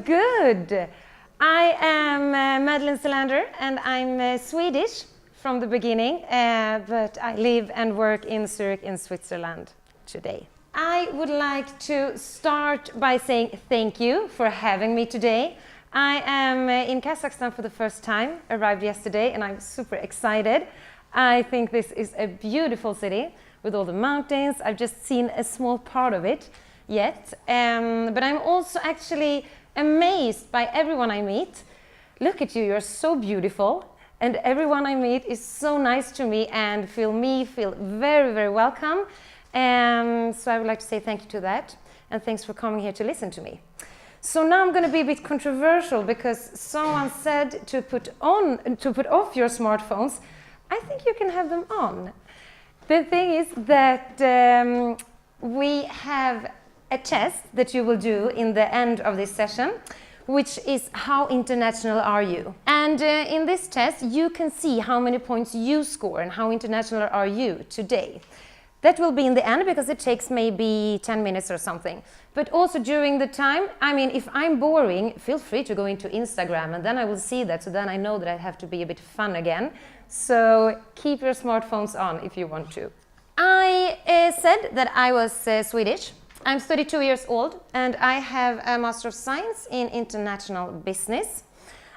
Good. I am Madeleine Celander, and I'm Swedish from the beginning, but I live and work in Zurich in Switzerland today. I would like to start by saying thank you for having me today. I am in Kazakhstan for the first time, arrived yesterday, and I'm super excited. I think this is a beautiful city with all the mountains. I've just seen a small part of it yet, but I'm also actually amazed by everyone I meet. Look at you, you're so beautiful, and everyone I meet is so nice to me and feel very, very welcome. So I would like to say thank you to that, and thanks for coming here to listen to me. So now I'm going to be a bit controversial because someone said to put off your smartphones. I think you can have them on. The thing is that we have a test that you will do in the end of this session, which is how international are you? And in this test you can see how many points you score and how international are you today. That will be in the end because it takes maybe 10 minutes or something. But also during the time, I mean, if I'm boring, feel free to go into Instagram and then I will see that, so then I know that I have to be a bit fun again. So keep your smartphones on if you want to. I said that I was Swedish. I'm 32 years old and I have a Master of Science in International Business.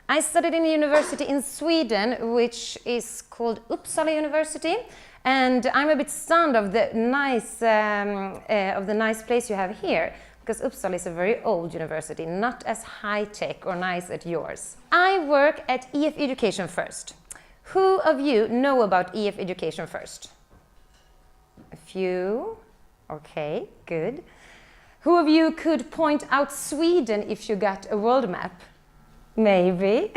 I studied in a university in Sweden, which is called Uppsala University. And I'm a bit stunned of the nice place you have here, because Uppsala is a very old university, not as high-tech or nice as yours. I work at EF Education First. Who of you know about EF Education First? A few. Okay, good. Who of you could point out Sweden if you got a world map? Maybe.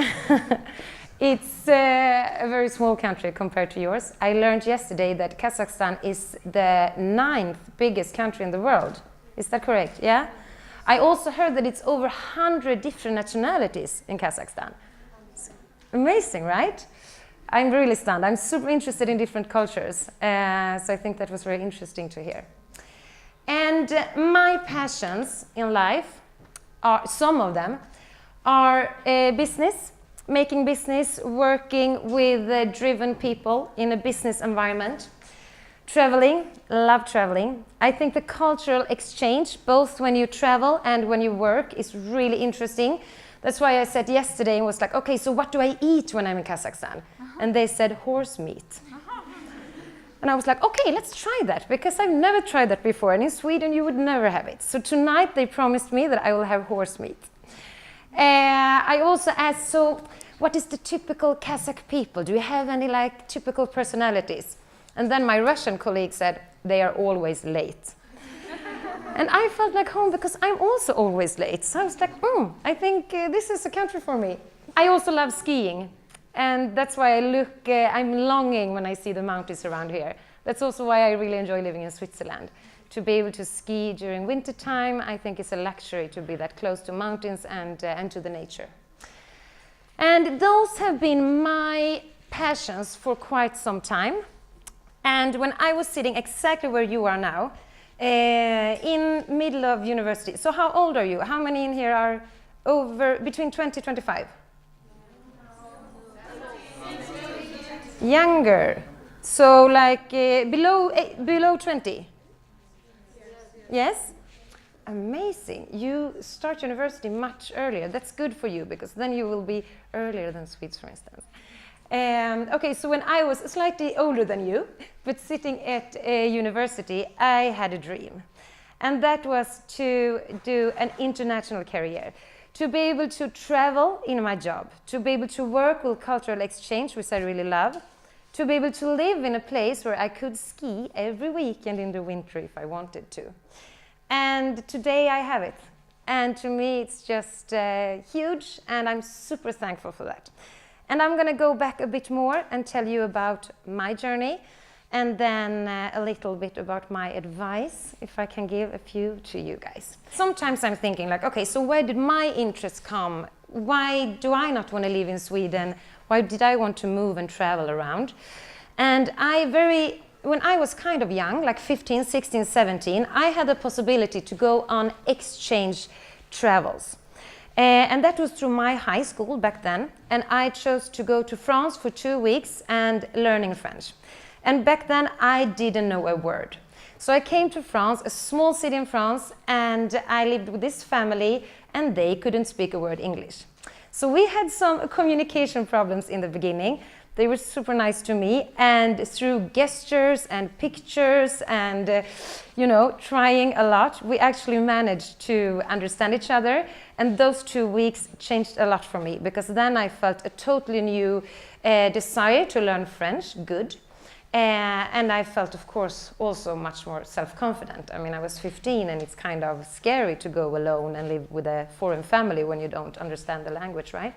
It's a very small country compared to yours. I learned yesterday that Kazakhstan is the 9th biggest country in the world. Is that correct? Yeah? I also heard that it's over 100 different nationalities in Kazakhstan. It's amazing, right? I'm really stunned. I'm super interested in different cultures, so I think that was very interesting to hear. And my passions in life, some of them, are business, making business, working with driven people in a business environment, traveling, love traveling. I think the cultural exchange, both when you travel and when you work, is really interesting. That's why I said yesterday and was like, okay, so what do I eat when I'm in Kazakhstan? And they said horse meat. And I was like, okay, let's try that, because I've never tried that before, and in Sweden you would never have it. So tonight they promised me that I will have horse meat. I also asked, so what is the typical Kazakh people? Do you have any like typical personalities? And then my Russian colleague said, they are always late. And I felt like home because I'm also always late. So I was like, I think this is a country for me. I also love skiing. And that's why I'm longing when I see the mountains around here. That's also why I really enjoy living in Switzerland. To be able to ski during winter time, I think it's a luxury to be that close to mountains and to the nature. And those have been my passions for quite some time. And when I was sitting exactly where you are now, in middle of university. So how old are you? How many in here are between 20 and 25? Younger. So like below 20? Yes? Amazing. You start university much earlier. That's good for you, because then you will be earlier than Swedes, for instance. Okay, so when I was slightly older than you, but sitting at a university, I had a dream. And that was to do an international career. To be able to travel in my job. To be able to work with cultural exchange, which I really love. To be able to live in a place where I could ski every weekend in the winter if I wanted to. And today I have it. And to me it's just huge, and I'm super thankful for that. And I'm going to go back a bit more and tell you about my journey, and then a little bit about my advice, if I can give a few to you guys. Sometimes I'm thinking like, okay, so where did my interests come? Why do I not want to live in Sweden? Why did I want to move and travel around? And when I was kind of young, like 15, 16, 17, I had the possibility to go on exchange travels. And that was through my high school back then. And I chose to go to France for 2 weeks and learning French. And back then I didn't know a word. So I came to France, a small city in France, and I lived with this family and they couldn't speak a word English. So we had some communication problems in the beginning. They were super nice to me, and through gestures and pictures and, trying a lot, we actually managed to understand each other. And those 2 weeks changed a lot for me, because then I felt a totally new desire to learn French, good. And I felt, of course, also much more self-confident. I mean, I was 15 and it's kind of scary to go alone and live with a foreign family when you don't understand the language, right?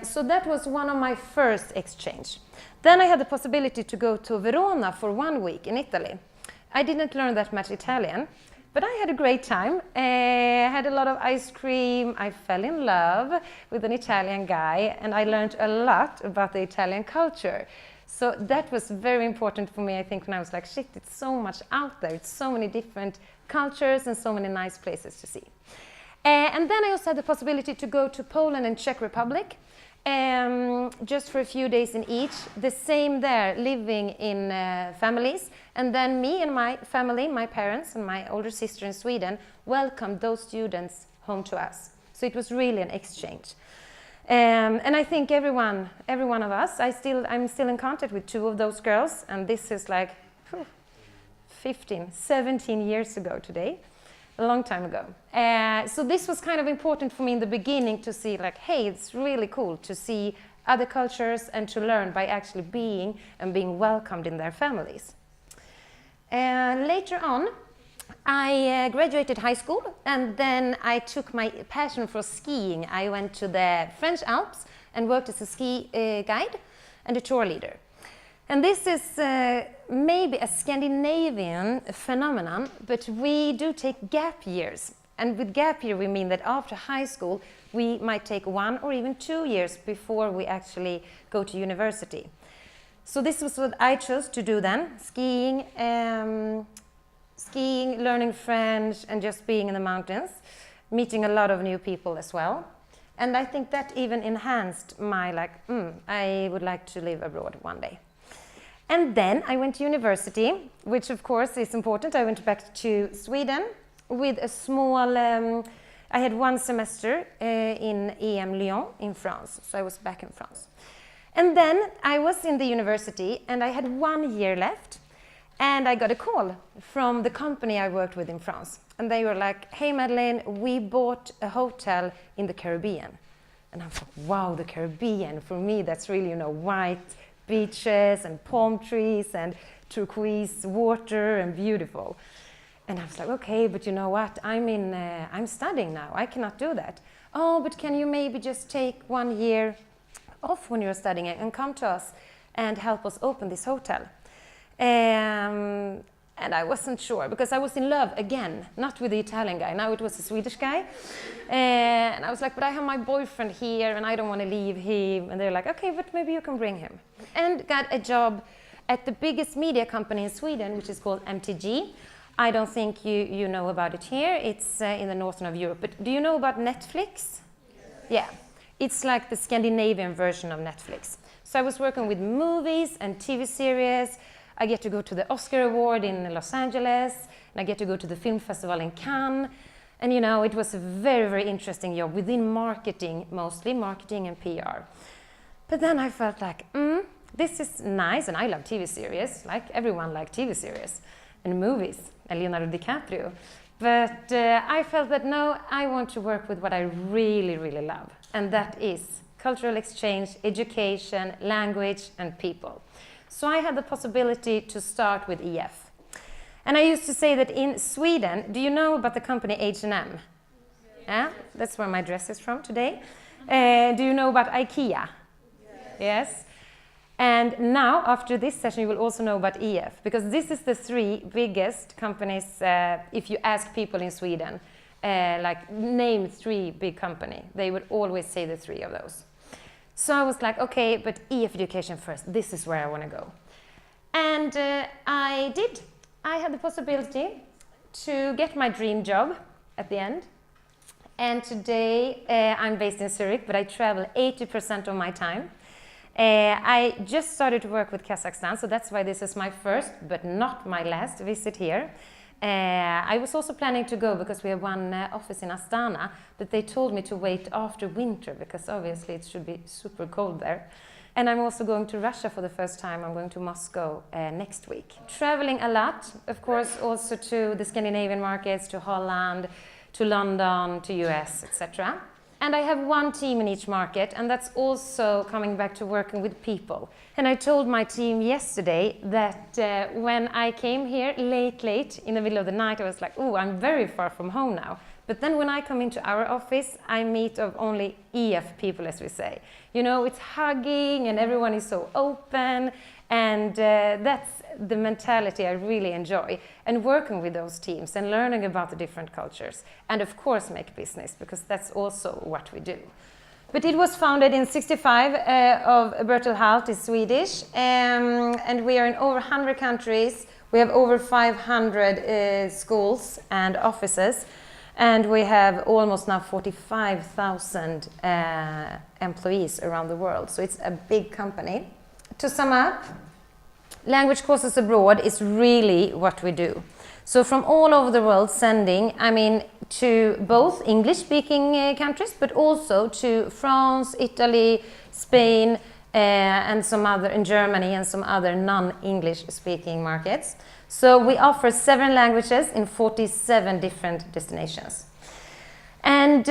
So that was one of my first exchange. Then I had the possibility to go to Verona for 1 week in Italy. I didn't learn that much Italian, but I had a great time. I had a lot of ice cream. I fell in love with an Italian guy, and I learned a lot about the Italian culture. So that was very important for me, I think, when I was like, shit, it's so much out there. It's so many different cultures and so many nice places to see. And then I also had the possibility to go to Poland and Czech Republic, just for a few days in each. The same there, living in families. And then me and my family, my parents and my older sister in Sweden, welcomed those students home to us. So it was really an exchange. And I think every one of us, I'm still in contact with 2 of those girls, and this is like 15, 17 years ago today, a long time ago. So this was kind of important for me in the beginning to see like, hey, it's really cool to see other cultures and to learn by actually being welcomed in their families. Later on, I graduated high school, and then I took my passion for skiing. I went to the French Alps and worked as a ski guide and a tour leader. And this is maybe a Scandinavian phenomenon, but we do take gap years. And with gap year, we mean that after high school, we might take 1 or even 2 years before we actually go to university. So this was what I chose to do then, skiing, learning French, and just being in the mountains, meeting a lot of new people as well. And I think that even enhanced my I would like to live abroad one day. And then I went to university, which of course is important. I went back to Sweden with a small, I had 1 semester in EM Lyon in France, so I was back in France. And then I was in the university and I had 1 year left. And I got a call from the company I worked with in France. And they were like, hey, Madeleine, we bought a hotel in the Caribbean. And I was like, wow, the Caribbean. For me, that's really, white beaches and palm trees and turquoise water and beautiful. And I was like, okay, but you know what? I'm studying now. I cannot do that. Oh, but can you maybe just take 1 year off when you're studying and come to us and help us open this hotel? And I wasn't sure, because I was in love again, not with the Italian guy. Now it was a Swedish guy. And I was like, but I have my boyfriend here and I don't want to leave him. And they're like, okay, but maybe you can bring him. And got a job at the biggest media company in Sweden, which is called MTG. I don't think you know about it here. It's in the northern of Europe. But do you know about Netflix? Yeah. It's like the Scandinavian version of Netflix. So I was working with movies and TV series. I get to go to the Oscar Award in Los Angeles, and I get to go to the film festival in Cannes. And it was a very, very interesting job within marketing, mostly marketing and PR. But then I felt like, this is nice, and I love TV series, like everyone likes TV series and movies, and Leonardo DiCaprio. But I felt that no, I want to work with what I really, really love, and that is cultural exchange, education, language, and people. So I had the possibility to start with EF. And I used to say that in Sweden, do you know about the company H&M? Yeah, that's where my dress is from today. Do you know about IKEA? Yes. And now, after this session, you will also know about EF, because this is the 3 biggest companies, if you ask people in Sweden, name 3 big companies, they would always say the 3 of those. So I was like, okay, but EF education first. This is where I want to go. And I did. I had the possibility to get my dream job at the end. And today I'm based in Zurich, but I travel 80% of my time. I just started to work with Kazakhstan, so that's why this is my first, but not my last visit here. I was also planning to go because we have one office in Astana, but they told me to wait after winter because obviously it should be super cold there. And I'm also going to Russia for the first time. I'm going to Moscow next week. Traveling a lot, of course, also to the Scandinavian markets, to Holland, to London, to US, etc. And I have one team in each market, and that's also coming back to working with people. And I told my team yesterday that when I came here late in the middle of the night, I was like, oh, I'm very far from home now. But then when I come into our office, I meet of only EF people, as we say. You know, it's hugging and everyone is so open, and that's the mentality I really enjoy. And working with those teams and learning about the different cultures. And of course make business, because that's also what we do. But it was founded in '65 of Bertil Hult, is Swedish, and we are in over 100 countries. We have over 500 schools and offices. And we have almost now 45,000 employees around the world. So it's a big company. To sum up, language courses abroad is really what we do. So from all over the world sending, to both English-speaking countries, but also to France, Italy, Spain, and some other, in Germany and some other non-English speaking markets. So we offer 7 languages in 47 different destinations. And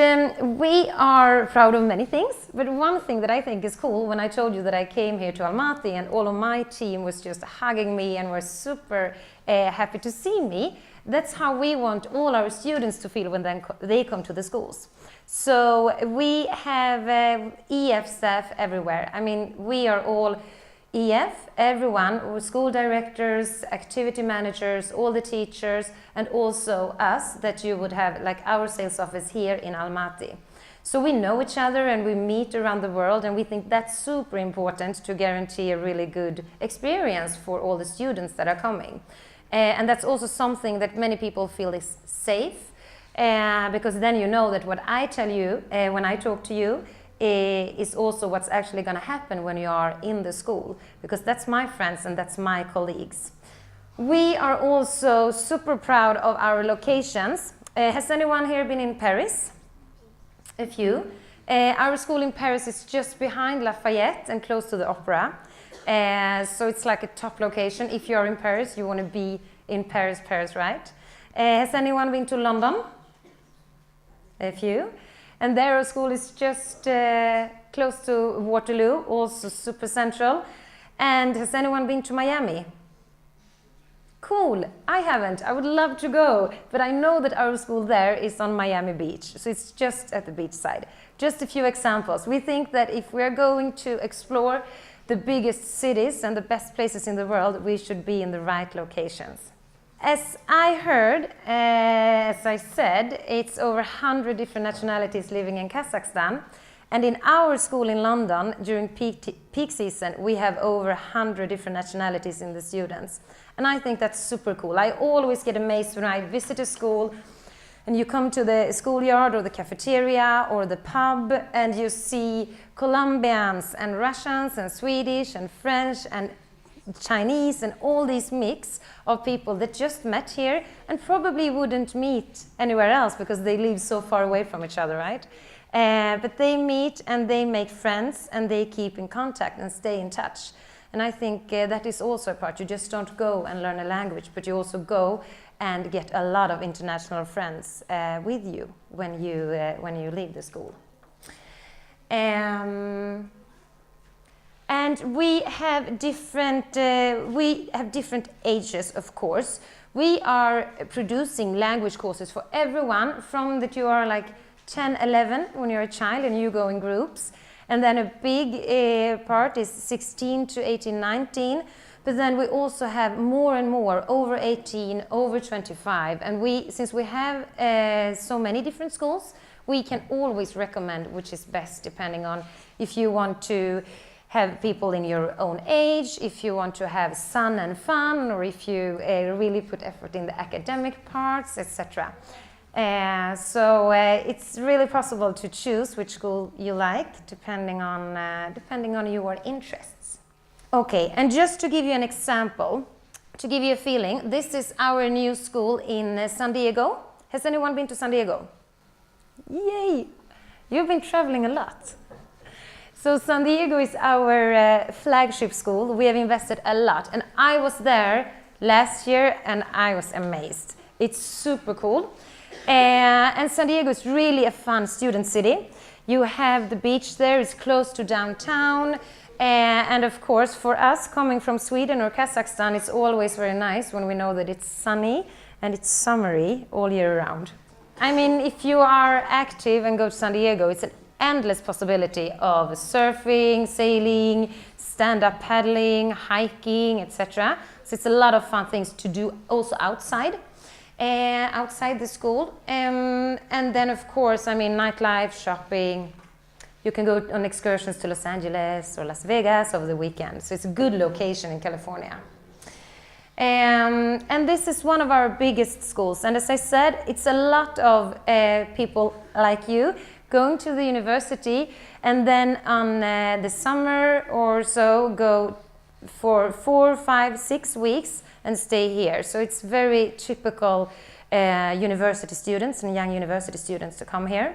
we are proud of many things, but one thing that I think is cool, when I told you that I came here to Almaty and all of my team was just hugging me and were super happy to see me, that's how we want all our students to feel when they come to the schools. So we have EF staff everywhere. We are all EF, everyone, school directors, activity managers, all the teachers, and also us that you would have, like our sales office here in Almaty. So we know each other and we meet around the world, and we think that's super important to guarantee a really good experience for all the students that are coming. And that's also something that many people feel is safe, because then you know that what I tell you when I talk to you is also what's actually going to happen when you are in the school, because that's my friends and that's my colleagues. We are also super proud of our locations. Has anyone here been in Paris? A few. Our school in Paris is just behind Lafayette and close to the opera. So it's like a top location. If you're in Paris, you want to be in Paris, right? Has anyone been to London? A few. And there our school is just close to Waterloo, also super central. And has anyone been to Miami? Cool, I haven't. I would love to go, but I know that our school there is on Miami Beach, so it's just at the beach side. Just a few examples. We think that if we're going to explore the biggest cities and the best places in the world, we should be in the right locations. As I heard, as I said, it's over 100 different nationalities living in Kazakhstan. And in our school in London, during peak season, we have over 100 different nationalities in the students. And I think that's super cool. I always get amazed when I visit a school and you come to the schoolyard or the cafeteria or the pub and you see Colombians and Russians and Swedish and French and Chinese and all these mix of people that just met here and probably wouldn't meet anywhere else because they live so far away from each other, right? But they meet and they make friends and they keep in contact and stay in touch. And I think that is also a part. You just don't go and learn a language, but you also go and get a lot of international friends with you when you leave the school. And we have different ages, of course. We are producing language courses for everyone from that you are like 10, 11 when you're a child and you go in groups. And then a big part is 16 to 18, 19. But then we also have more and more over 18, over 25. And since we have so many different schools, we can always recommend which is best depending on if you want to have people in your own age, if you want to have sun and fun, or if you really put effort in the academic parts, etc. So it's really possible to choose which school you like, depending on your interests. Okay, and just to give you an example, to give you a feeling, this is our new school in San Diego. Has anyone been to San Diego? Yay! You've been traveling a lot. So San Diego is our flagship school. We have invested a lot, and I was there last year and I was amazed. It's super cool. And San Diego is really a fun student city. You have the beach there, it's close to downtown. And of course, for us coming from Sweden or Kazakhstan, it's always very nice when we know that it's sunny and it's summery all year round. I mean, if you are active and go to San Diego, it's an endless possibility of surfing, sailing, stand-up paddling, hiking, etc. So it's a lot of fun things to do also outside the school. And then, of course, I mean, nightlife, shopping. You can go on excursions to Los Angeles or Las Vegas over the weekend. So it's a good location in California. And this is one of our biggest schools. And as I said, it's a lot of people like you going to the university and then on the summer or so go for 4, 5, 6 weeks and stay here. So it's very typical university students and young university students to come here.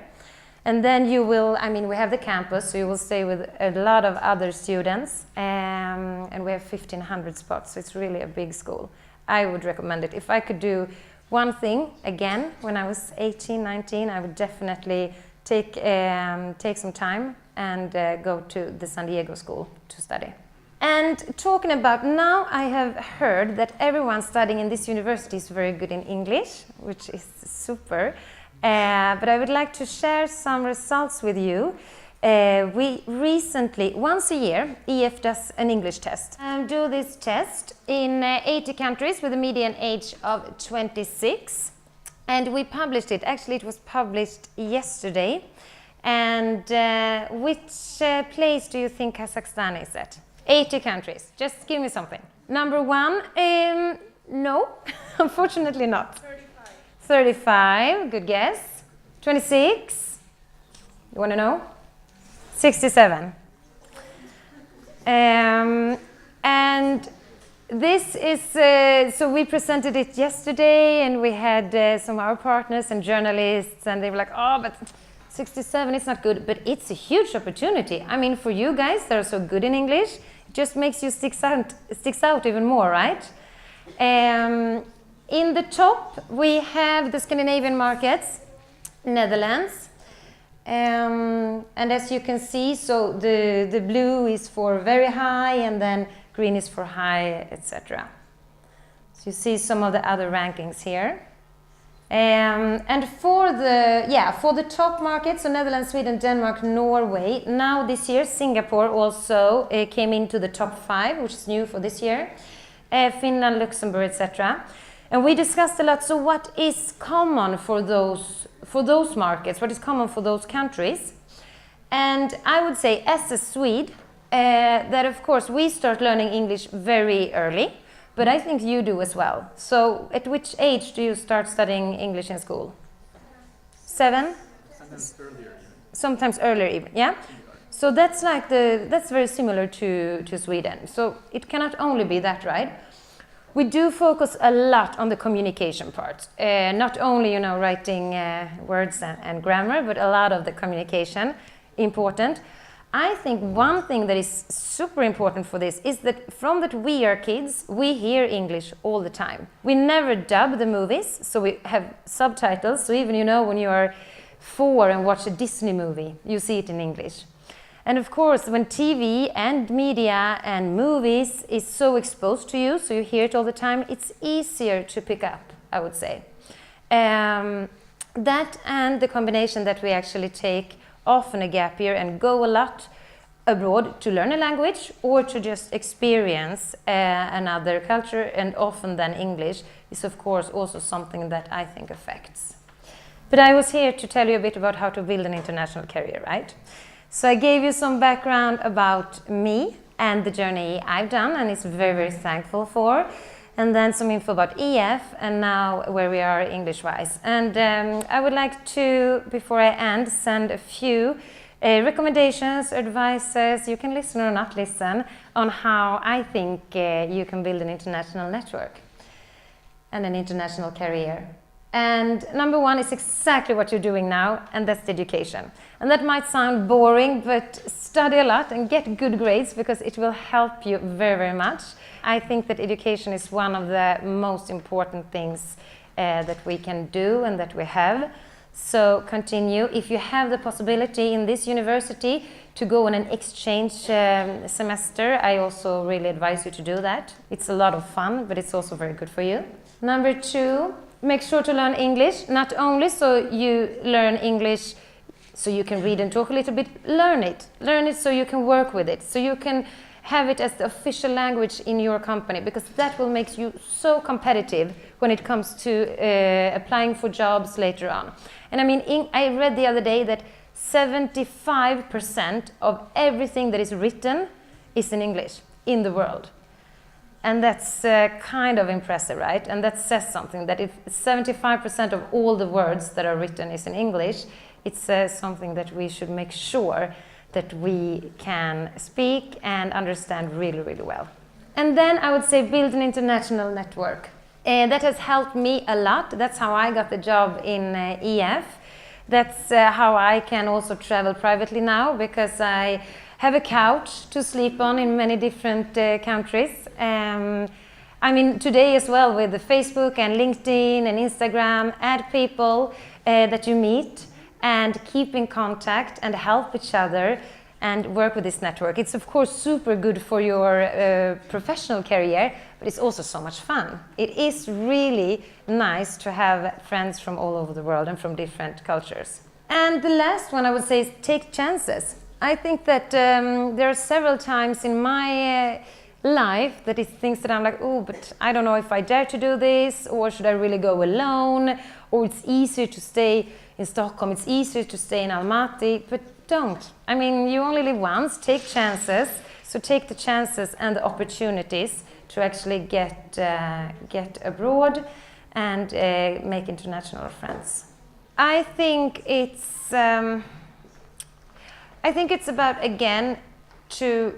And then you will, I mean, we have the campus, so you will stay with a lot of other students, and we have 1,500 spots, so it's really a big school. I would recommend it. If I could do one thing again when I was 18, 19, I would definitely take some time and go to the San Diego school to study. And talking about now, I have heard that everyone studying in this university is very good in English, which is super. But I would like to share some results with you. We recently, once a year, EF does an English test. And do this test in 80 countries with a median age of 26. And we published it. Actually, it was published yesterday. And which place do you think Kazakhstan is at? 80 countries. Just give me something. Number 1, no, unfortunately not. 35, good guess. 26, you want to know? 67. And this is, so we presented it yesterday and we had some of our partners and journalists and they were like, oh, but 67 is not good, but it's a huge opportunity. I mean, for you guys that are so good in English, it just makes you sticks out even more, right? In the top, we have the Scandinavian markets, Netherlands. And as you can see, so the blue is for very high and then green is for high, etc. So you see some of the other rankings here. And for the top markets, so Netherlands, Sweden, Denmark, Norway, now this year Singapore also came into the top 5, which is new for this year. Finland, Luxembourg, etc. And we discussed a lot, so what is common for those markets? What is common for those countries? And I would say, as a Swede, that of course we start learning English very early, but I think you do as well. So at which age do you start studying English in school? 7? Sometimes earlier. Sometimes earlier even, yeah? So that's like that's very similar to Sweden. So it cannot only be that, right? We do focus a lot on the communication part, not only, you know, writing words and grammar, but a lot of the communication, important. I think one thing that is super important for this is that from that we are kids, we hear English all the time. We never dub the movies, so we have subtitles, so even, you know, when you are 4 and watch a Disney movie, you see it in English. And of course, when TV and media and movies is so exposed to you, so you hear it all the time, it's easier to pick up, I would say. That and the combination that we actually take often a gap year and go a lot abroad to learn a language or to just experience another culture, and often then English, is of course also something that I think affects. But I was here to tell you a bit about how to build an international career, right? So I gave you some background about me and the journey I've done, and it's very, very thankful for. and then some info about EF, and now where we are English-wise. And I would like to, before I end, send a few recommendations, advices, you can listen or not listen, on how I think you can build an international network and an international career. And number one is exactly what you're doing now, and that's the education. And that might sound boring, but study a lot and get good grades, because it will help you very, very much. I think that education is one of the most important things that we can do and that we have. So continue. If you have the possibility in this university to go on an exchange semester, I also really advise you to do that. It's a lot of fun, but it's also very good for you. Number two, make sure to learn English, not only so you learn English so you can read and talk a little bit, learn it. Learn it so you can work with it, so you can have it as the official language in your company, because that will make you so competitive when it comes to applying for jobs later on. And I mean, I read the other day that 75% of everything that is written is in English in the world. And that's kind of impressive, right? And that says something, that if 75% of all the words that are written is in English, it says something that we should make sure that we can speak and understand really, really well. And then I would say build an international network. That has helped me a lot. That's how I got the job in EF. That's how I can also travel privately now, because I have a couch to sleep on in many different countries. I mean, today as well, with the Facebook and LinkedIn and Instagram, add people that you meet and keep in contact and help each other and work with this network. It's of course super good for your professional career, but it's also so much fun. It is really nice to have friends from all over the world and from different cultures. And the last one I would say is take chances. I think that there are several times in my life that it's things that I'm like, oh, but I don't know if I dare to do this, or should I really go alone, or it's easier to stay in Stockholm, it's easier to stay in Almaty, but don't. I mean, you only live once, take chances, so take the chances and the opportunities to actually get abroad and make international friends. I think it's about, again, to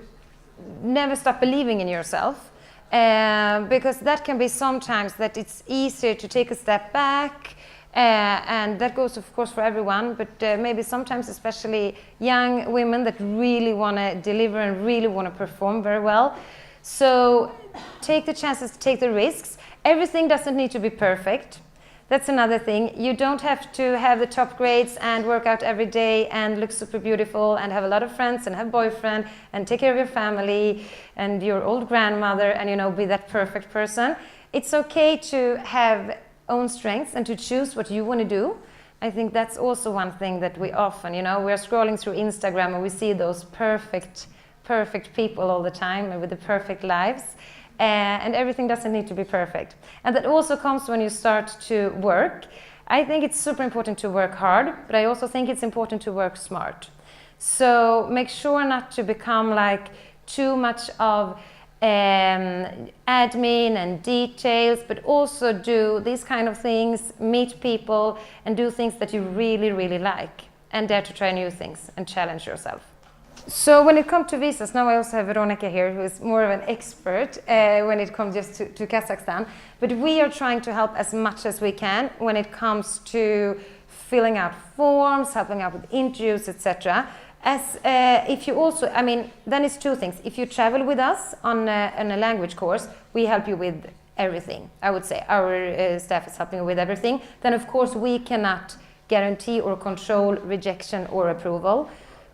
never stop believing in yourself, because that can be sometimes that it's easier to take a step back, and that goes of course for everyone, but maybe sometimes especially young women that really want to deliver and really want to perform very well. So take the chances, take the risks. Everything doesn't need to be perfect. That's another thing. You don't have to have the top grades and work out every day and look super beautiful and have a lot of friends and have a boyfriend and take care of your family and your old grandmother and, you know, be that perfect person. It's okay to have own strengths and to choose what you want to do. I think that's also one thing that we often, you know, we're scrolling through Instagram and we see those perfect people all the time and with the perfect lives. And everything doesn't need to be perfect. And that also comes when you start to work. I think it's super important to work hard, but I also think it's important to work smart. So make sure not to become like too much of admin and details, but also do these kind of things, meet people, and do things that you really, really like, and dare to try new things and challenge yourself. So when it comes to visas, now I also have Veronica here, who is more of an expert when it comes just to Kazakhstan. But we are trying to help as much as we can when it comes to filling out forms, helping out with interviews, etc. As if you also, I mean, then it's two things. If you travel with us on a language course, we help you with everything. I would say our staff is helping you with everything. Then of course we cannot guarantee or control rejection or approval.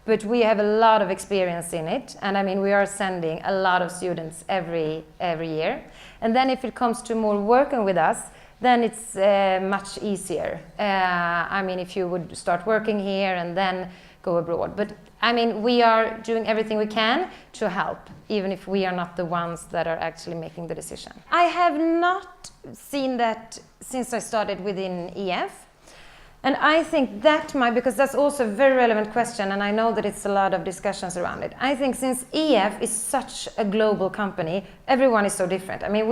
But we have a lot of experience in it, and I mean we are sending a lot of students every year. And then if it comes to more working with us, then it's much easier. I mean, if you would start working here and then go abroad. But I mean, we are doing everything we can to help, even if we are not the ones that are actually making the decision. I have not seen that since I started within EF. And I think that might, because that's also a very relevant question, and I know that it's a lot of discussions around it. I think since EF is such a global company, everyone is so different. I mean,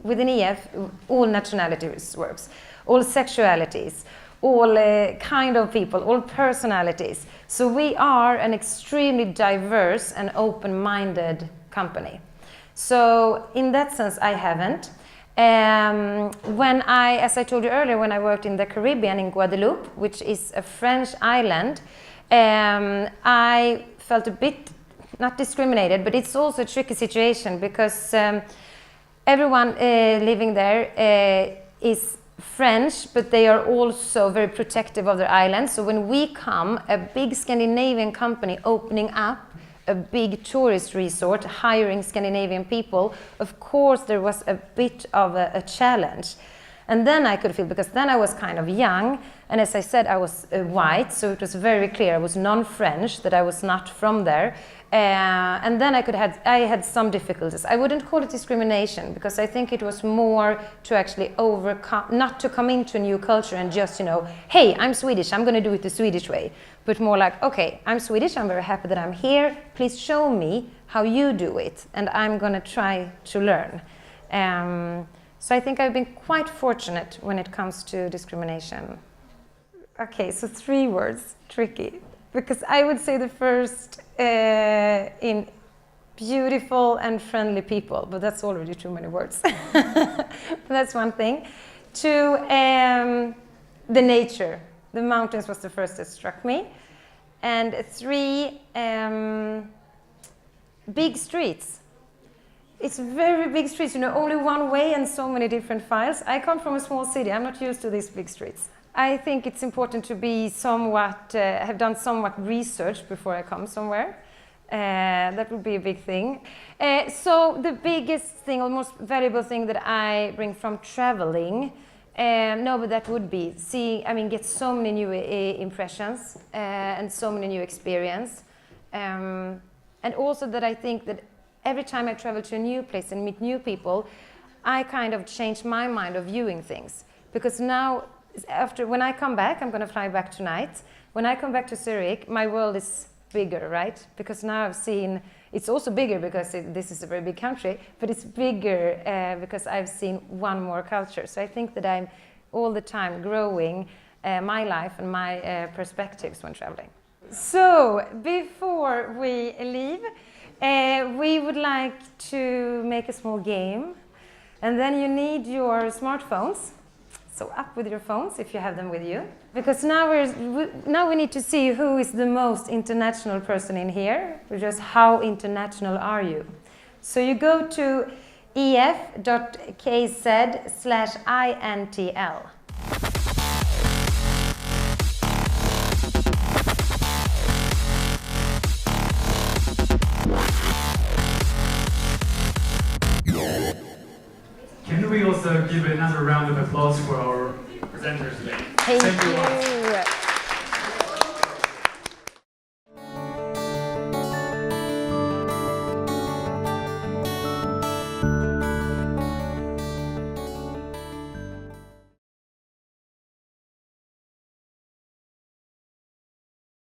within EF, all nationalities works, all sexualities, all kind of people, all personalities. So we are an extremely diverse and open-minded company. So in that sense, I haven't. When as I told you earlier, when I worked in the Caribbean in Guadeloupe, which is a French island, I felt a bit, not discriminated, but it's also a tricky situation because everyone living there is French, but they are also very protective of their island. So when we come, a big Scandinavian company opening up a big tourist resort, hiring Scandinavian people, of course there was a bit of a challenge. And then I could feel, because then I was kind of young, and as I said, I was white, so it was very clear I was non-French, that I was not from there. And then I had some difficulties. I wouldn't call it discrimination, because I think it was more to actually overcome, not to come into a new culture and just, you know, hey, I'm Swedish, I'm going to do it the Swedish way. But more like, okay, I'm Swedish, I'm very happy that I'm here, please show me how you do it, and I'm going to try to learn. So I think I've been quite fortunate when it comes to discrimination. Okay, so 3 words, tricky. Because I would say the first in beautiful and friendly people, but that's already too many words. That's one thing. 2, the nature. The mountains was the first that struck me. And 3, big streets. It's very big streets, you know, only one way and so many different files. I come from a small city, I'm not used to these big streets. I think it's important to be somewhat, have done somewhat research before I come somewhere. That would be a big thing. So the biggest thing, or most valuable thing that I bring from traveling, no, but that would be get so many new impressions and so many new experience. And also that I think that every time I travel to a new place and meet new people, I kind of change my mind of viewing things. Because now, when I come back, I'm going to fly back tonight. When I come back to Zurich, my world is bigger, right? Because now I've seen, it's also bigger because this is a very big country, but it's bigger because I've seen one more culture. So I think that I'm all the time growing my life and my perspectives when traveling. So before we leave, we would like to make a small game, and then you need your smartphones. So up with your phones if you have them with you, because now we need to see who is the most international person in here. Just how international are you? So you go to ef.kz/intl. Can we also give another round of applause for our presenters today? Thank you.